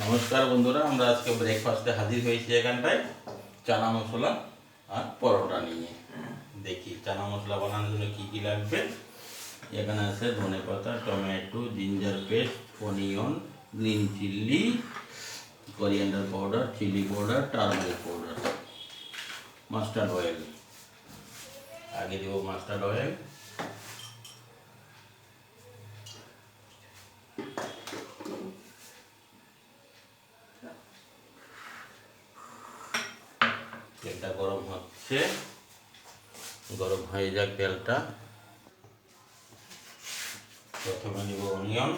নমস্কার বন্ধুরা, আমরা আজকে ব্রেকফাস্টে হাজির হয়েছি এখানটায় চানা মশলা আর পরোটা নিয়ে। দেখি চানা মশলা বানানোর জন্য কী কী লাগবে। এখানে আছে ধনেপাতা, tomato, ginger paste, onion, green chilli, coriander powder, chilli powder, turmeric powder, mustard oil. আগে দেবো মাস্টার্ড অয়েল। তেলটা গরম হচ্ছে, গরম হয়ে যাক তেলটা। প্রথমে দিব অনিয়ন,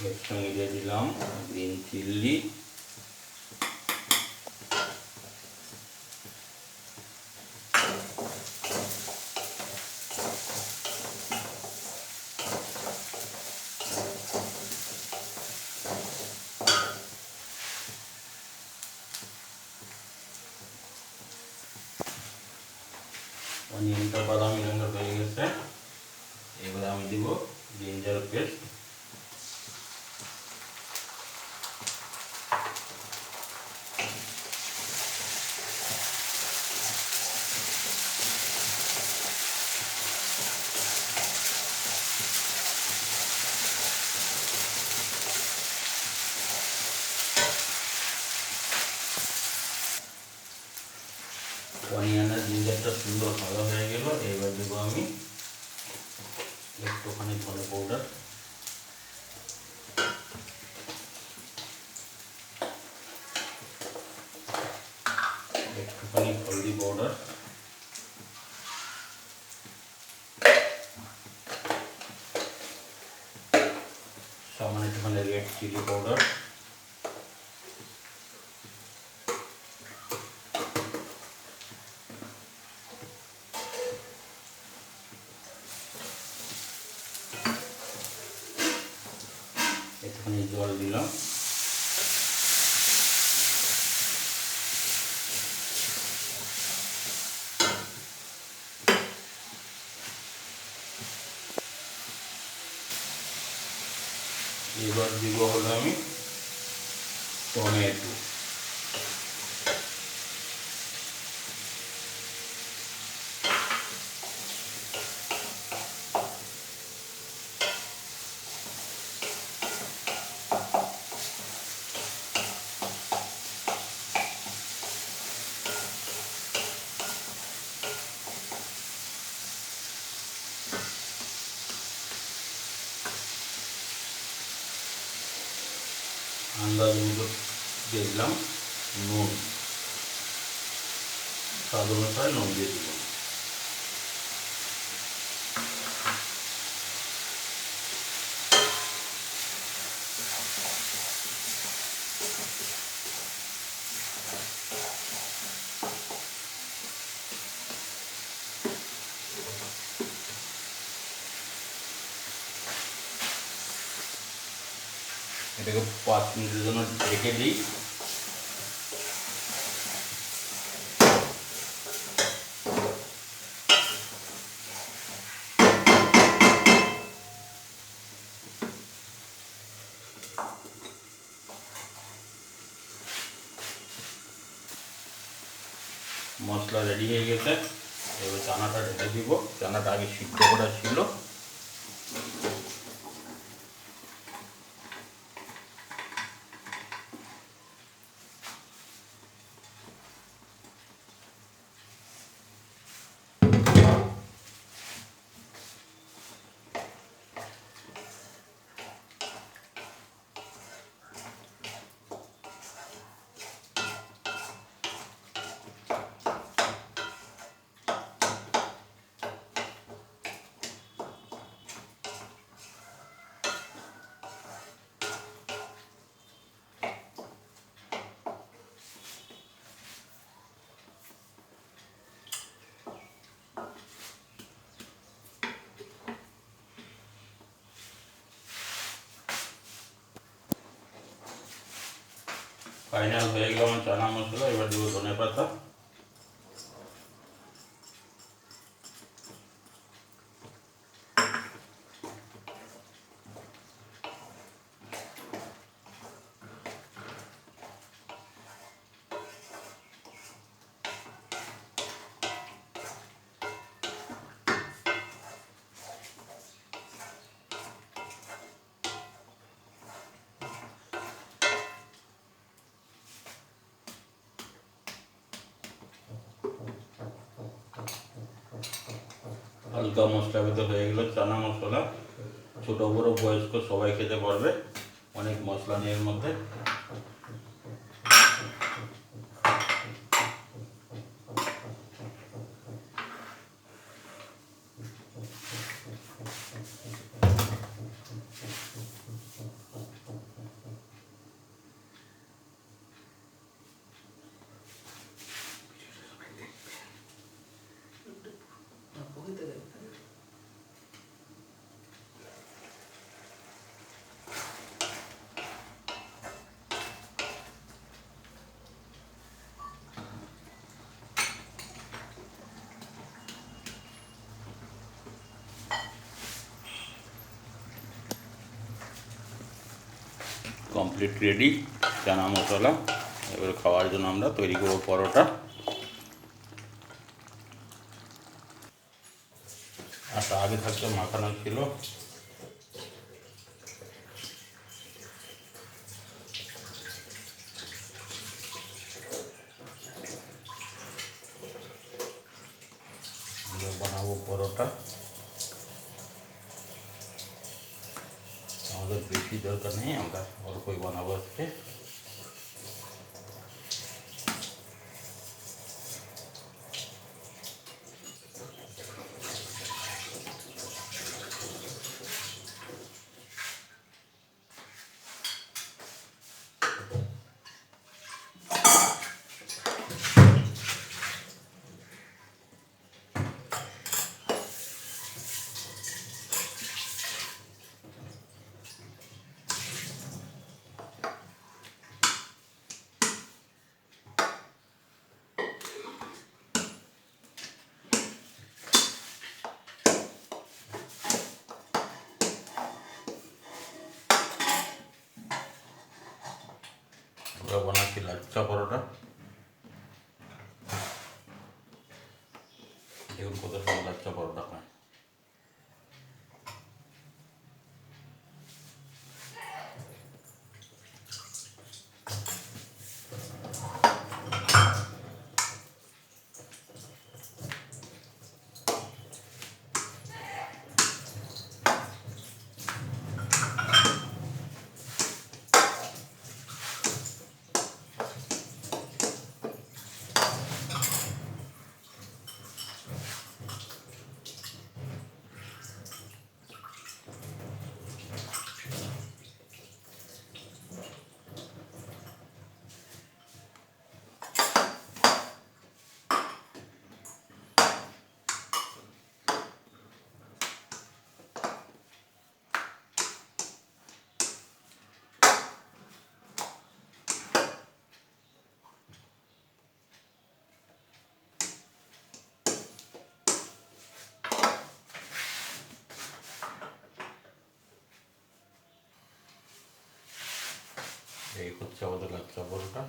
এর সঙ্গে দিয়ে দিলাম গ্রিন চিল্লি, অনিয়নটা বাদামি রঙের হয়ে গেছে। এবারে আমি দিব জিঞ্জার পেস্ট, অনিয়নের জিঞ্জারটা সুন্দর ভালো হয়ে গেল। এবার দেবো আমি একটুখানি ধনে পাউডার, একটুখানি হলদি পাউডার, সামান্য একটুখানি রেড চিলি পাউডার, একটুখানি জল দিলাম। এবার দিব হলো আমি টমেটো, আন্দাজ মতো দিয়ে দিলাম নুন, স্বাদ অনুসারে নুন দিয়ে দিলাম। এটাকে 5 মিনিটের জন্য ঢেকে দিই। মশলা রেডি হয়ে গেছে। এবার চানাটা ঢেলে দিব। চানাটা আগে সিদ্ধ করা ছিল। ফাইনাল হয়ে গেল আমার চানা মশলা। এবার দেবো ধনে পাতা। হালকা মশলা ভেতর হয়ে গেল চানা মশলা। ছোট বড় বয়স্ক সবাই খেতে পারবে, অনেক মশলা নেই এর মধ্যে। Complete ready chana masala. এবার খাওয়ার জন্য আমরা তৈরি করব পরোটা। আটা আগে থাকতে মাখানো ছিল। বানাবো পরোটা। আমাদের বেশি দরকার নেই, আমরা অল্পই বানাবো আজকে। আমরা বানাচ্ছি লাচ্ছা পরোটা। দেখুন কত সুন্দর লাচ্ছা পরোটা হয়। এই হচ্ছে আমাদের লাচ্ছা পরোটা।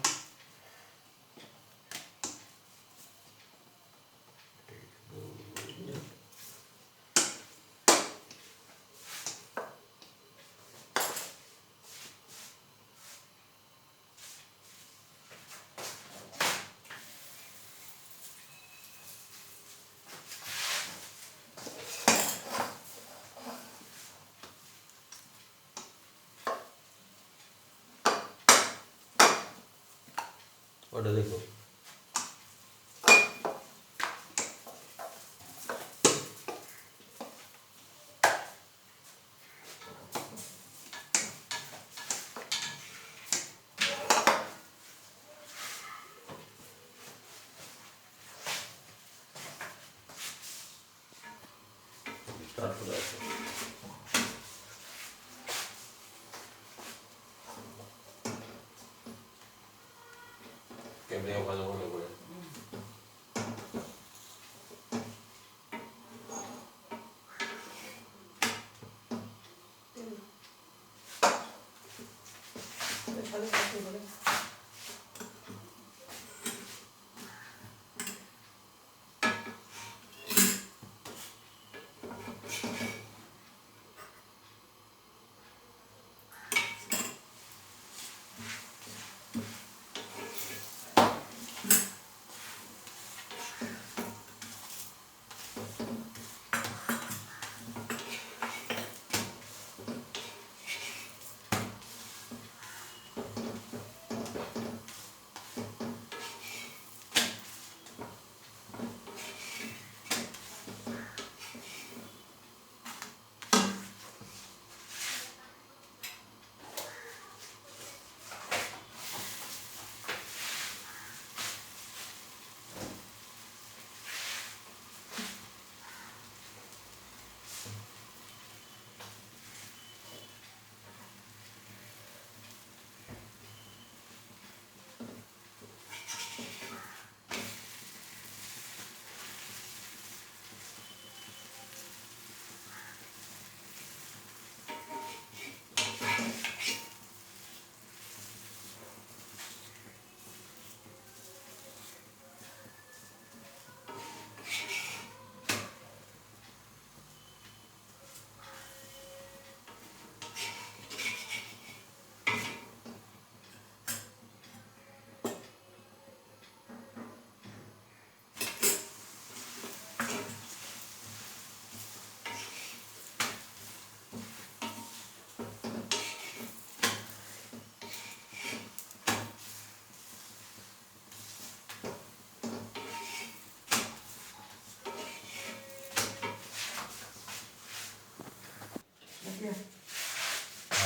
ওটা দেখো। স্টার্ট করে আছে। ভেজে ভালো ভালো করে।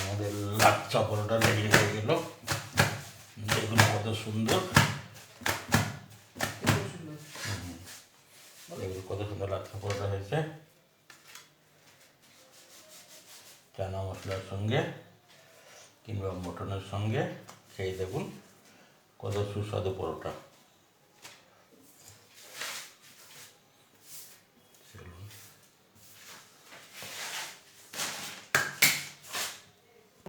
আমাদের লাচ্ছা পরোটা রেডি হয়ে গেল। দেখুন কত সুন্দর, দেখুন কত সুন্দর লাচ্ছা পরোটা হয়েছে। চানা মশলার সঙ্গে কিংবা মটনের সঙ্গে খেয়ে দেখুন কত সুস্বাদু পরোটা।